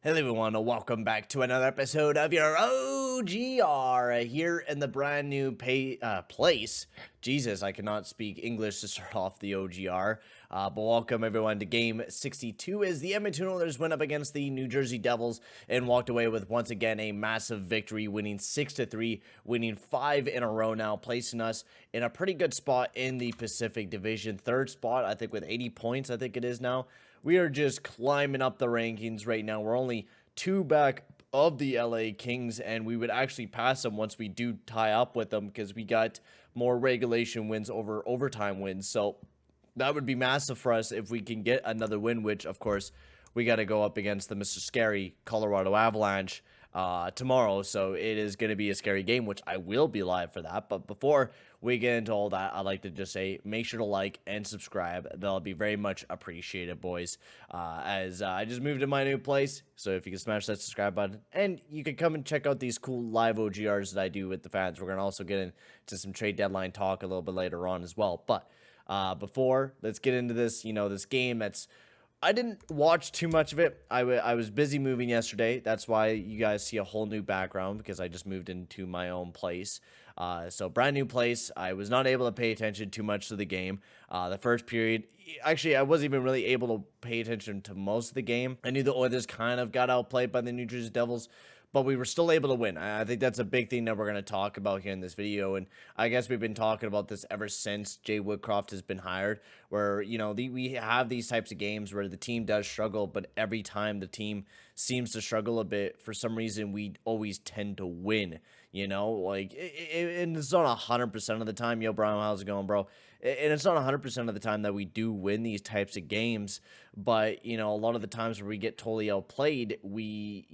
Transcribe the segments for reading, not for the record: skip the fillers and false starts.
Hello everyone, and welcome back to another episode of your OGR here in the brand new place. Jesus, I cannot speak English to start off the OGR. But welcome everyone to game 62 as the Edmonton Oilers went up against the New Jersey Devils and walked away with once again a massive victory, winning 6-3, winning 5 in a row now, placing us in a pretty good spot in the Pacific Division. Third spot, I think, with 80 points, I think it is now. We are just climbing up the rankings right now. We're only 2 back of the LA Kings, and we would actually pass them once we do tie up with them because we got more regulation wins over overtime wins. So that would be massive for us if we can get another win, which, of course, we got to go up against the Mr. Scary Colorado Avalanche tomorrow. So it is going to be a scary game, which I will be live for that. But before we get into all that, I'd like to just say make sure to like and subscribe. That'll be very much appreciated, boys. As I just moved to my new place, so if you can smash that subscribe button, and you can come and check out these cool live OGRs that I do with the fans. We're going to also get into some trade deadline talk a little bit later on as well. But before, let's get into this, this game that's I didn't watch too much of it. I was busy moving yesterday. That's why you guys see a whole new background, because I just moved into my own place. So brand new place. I was not able to pay attention too much to the game. The first period, actually, I wasn't even really able to pay attention to most of the game. I knew the Oilers kind of got outplayed by the New Jersey Devils, but we were still able to win. I think that's a big thing that we're going to talk about here in this video. And I guess we've been talking about this ever since Jay Woodcroft has been hired, where, we have these types of games where the team does struggle, but every time the team seems to struggle a bit, for some reason, we always tend to win, and it's not 100% of the time. Yo, Brian, how's it going, bro? And it's not 100% of the time that we do win these types of games, but, a lot of the times where we get totally outplayed, we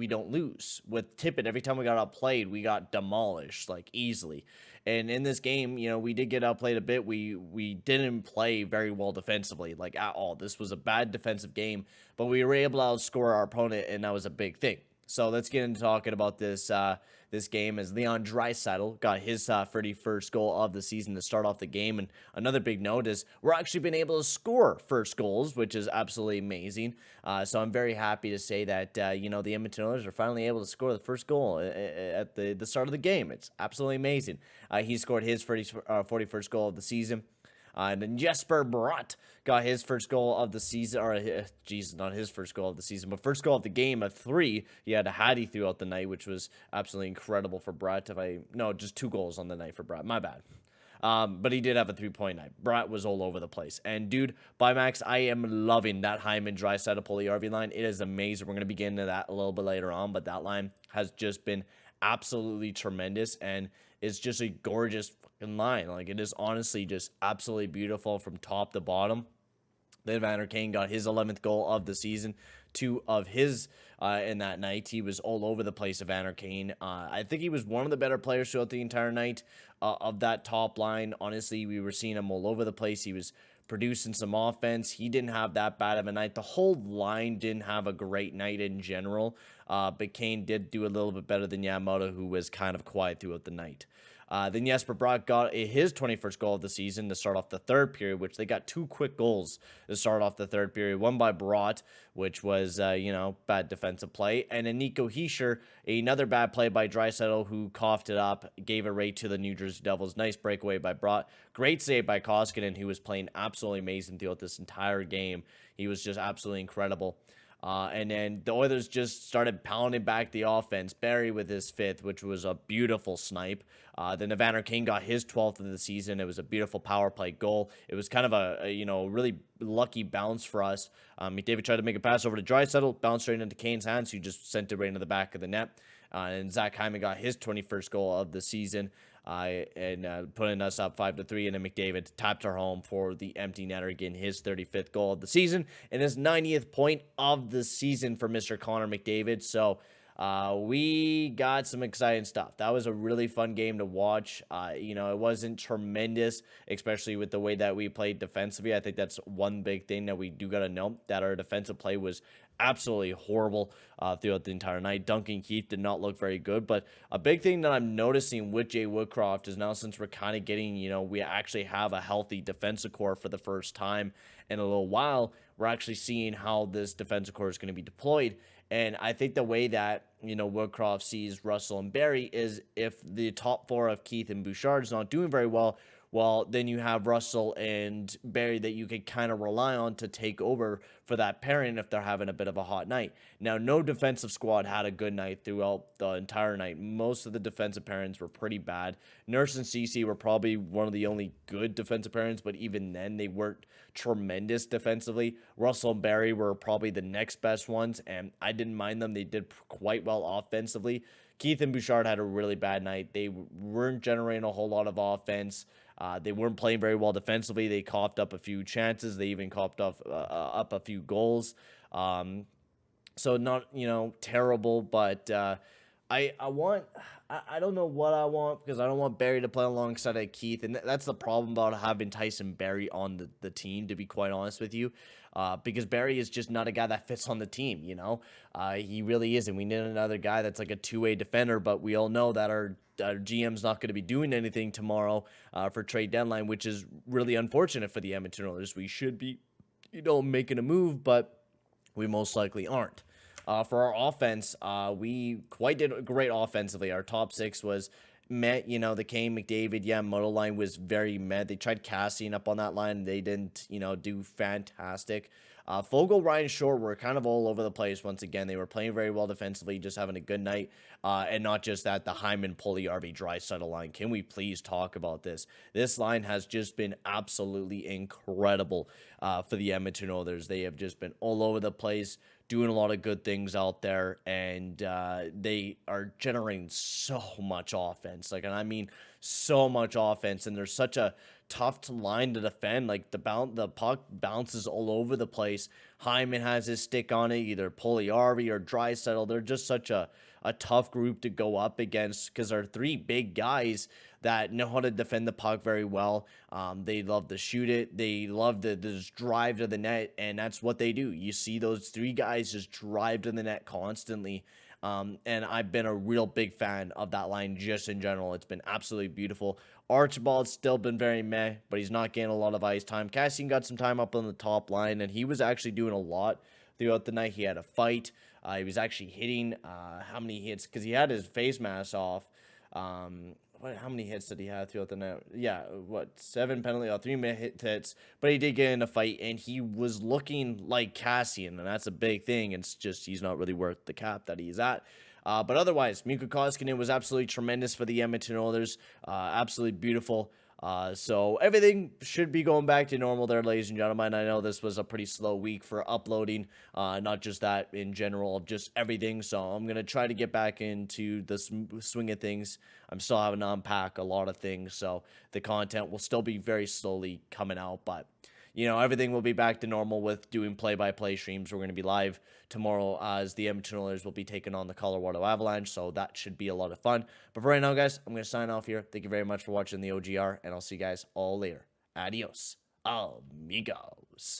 don't lose. With Tippett, every time we got outplayed, we got demolished, like, easily. And in this game, we did get outplayed a bit. We didn't play very well defensively, like, at all. This was a bad defensive game, but we were able to outscore our opponent, and that was a big thing. So let's get into talking about this game, as Leon Draisaitl got his 31st goal of the season to start off the game. And another big note is we're actually been able to score first goals, which is absolutely amazing. So I'm very happy to say that, the Edmonton Oilers are finally able to score the first goal at the start of the game. It's absolutely amazing. He scored his 41st goal of the season. And then Jesper Bratt got his first goal of the season, or not his first goal of the season, but first goal of the game of 3. He had a hattie throughout the night, which was absolutely incredible for Bratt. Just 2 goals on the night for Bratt. My bad. But he did have a 3-point night. Bratt was all over the place. And, dude, by Max, I am loving that Hyman Draisaitl Puljujärvi line. It is amazing. We're going to be getting into that a little bit later on, but that line has just been absolutely tremendous, and it's just a gorgeous fucking line. Like, it is honestly just absolutely beautiful from top to bottom. Then Evander Kane got his 11th goal of the season, 2 of his in that night. He was all over the place, Evander Kane. I think he was one of the better players throughout the entire night of that top line. Honestly, we were seeing him all over the place. He was producing some offense. He didn't have that bad of a night. The whole line didn't have a great night in general, but Kane did do a little bit better than Yamamoto, who was kind of quiet throughout the night. Then Jesper Bratt got his 21st goal of the season to start off the third period, which they got 2 quick goals to start off the third period. One by Bratt, which was, bad defensive play. And then Nico Hischier, another bad play by Draisaitl, who coughed it up, gave it right to the New Jersey Devils. Nice breakaway by Bratt. Great save by Koskinen, who was playing absolutely amazing throughout this entire game. He was just absolutely incredible. And then the Oilers just started pounding back the offense. Barry with his 5th, which was a beautiful snipe. Then Evander Kane got his 12th of the season. It was a beautiful power play goal. It was kind of a really lucky bounce for us. McDavid tried to make a pass over to Draisaitl, bounced straight into Kane's hands, who just sent it right into the back of the net. And Zach Hyman got his 21st goal of the season, and putting us up 5-3. And then McDavid tapped her home for the empty netter, getting his 35th goal of the season and his 90th point of the season for Mr. Connor McDavid. So we got some exciting stuff. That was a really fun game to watch. It wasn't tremendous, especially with the way that we played defensively. I think that's one big thing that we do got to note, that our defensive play was absolutely horrible throughout the entire night. Duncan Keith did not look very good, but a big thing that I'm noticing with Jay Woodcroft is now, since we're kind of getting, we actually have a healthy defensive core for the first time in a little while. We're actually seeing how this defensive core is going to be deployed. And I think the way that, Woodcroft sees Russell and Barry is, if the top four of Keith and Bouchard is not doing very well, then you have Russell and Barry that you could kind of rely on to take over for that pairing if they're having a bit of a hot night. Now, no defensive squad had a good night throughout the entire night. Most of the defensive pairings were pretty bad. Nurse and CC were probably one of the only good defensive pairings, but even then, they weren't tremendous defensively. Russell and Barry were probably the next best ones, and I didn't mind them. They did quite well offensively. Keith and Bouchard had a really bad night. They weren't generating a whole lot of offense. They weren't playing very well defensively. They coughed up a few chances. They even coughed up a few goals. So not, terrible, but I don't know what I want, because I don't want Barry to play alongside of Keith, and that's the problem about having Tyson Barry on the team, to be quite honest with you, because Barry is just not a guy that fits on the team, he really isn't. We need another guy that's like a two-way defender, but we all know that our GM's not going to be doing anything tomorrow for trade deadline, which is really unfortunate for the Edmonton Oilers. We should be, making a move, but we most likely aren't. For our offense, we quite did great offensively. Our top six was met. The Kane, McDavid, model line was very met. They tried Cassian up on that line, and they didn't, do fantastic. Fogle, Ryan Shore were kind of all over the place once again. They were playing very well defensively, just having a good night. And not just that, the Hyman, Pulley, RV, Draisaitl line. Can we please talk about this? This line has just been absolutely incredible for the Edmonton Oilers. They have just been all over the place, doing a lot of good things out there, and they are generating so much offense. And I mean so much offense, and there's such a tough line to defend. Like, the puck bounces all over the place. Hyman has his stick on it, either Puljujärvi or Draisaitl. They're just such a tough group to go up against, because they're three big guys that know how to defend the puck very well. They love to shoot it. They love to just drive to the net, and that's what they do. You see those three guys just drive to the net constantly. And I've been a real big fan of that line just in general. It's been absolutely beautiful. Archibald's still been very meh, but he's not getting a lot of ice time. Cassian got some time up on the top line, and he was actually doing a lot throughout the night. He had a fight. He was actually hitting how many hits, because he had his face mask off. How many hits did he have throughout the night? Yeah, 7 penalty, 3 hits, but he did get in a fight, and he was looking like Cassian, and that's a big thing. It's just he's not really worth the cap that he's at. But otherwise, Mikko Koskinen was absolutely tremendous for the Edmonton Oilers. Absolutely beautiful. So everything should be going back to normal there, ladies and gentlemen. I know this was a pretty slow week for uploading, not just that, in general, just everything. So I'm going to try to get back into the swing of things. I'm still having to unpack a lot of things, so the content will still be very slowly coming out, but everything will be back to normal with doing play-by-play streams. We're going to be live tomorrow as the Edmonton Oilers will be taking on the Colorado Avalanche, so that should be a lot of fun. But for right now, guys, I'm going to sign off here. Thank you very much for watching the OGR, and I'll see you guys all later. Adios, amigos.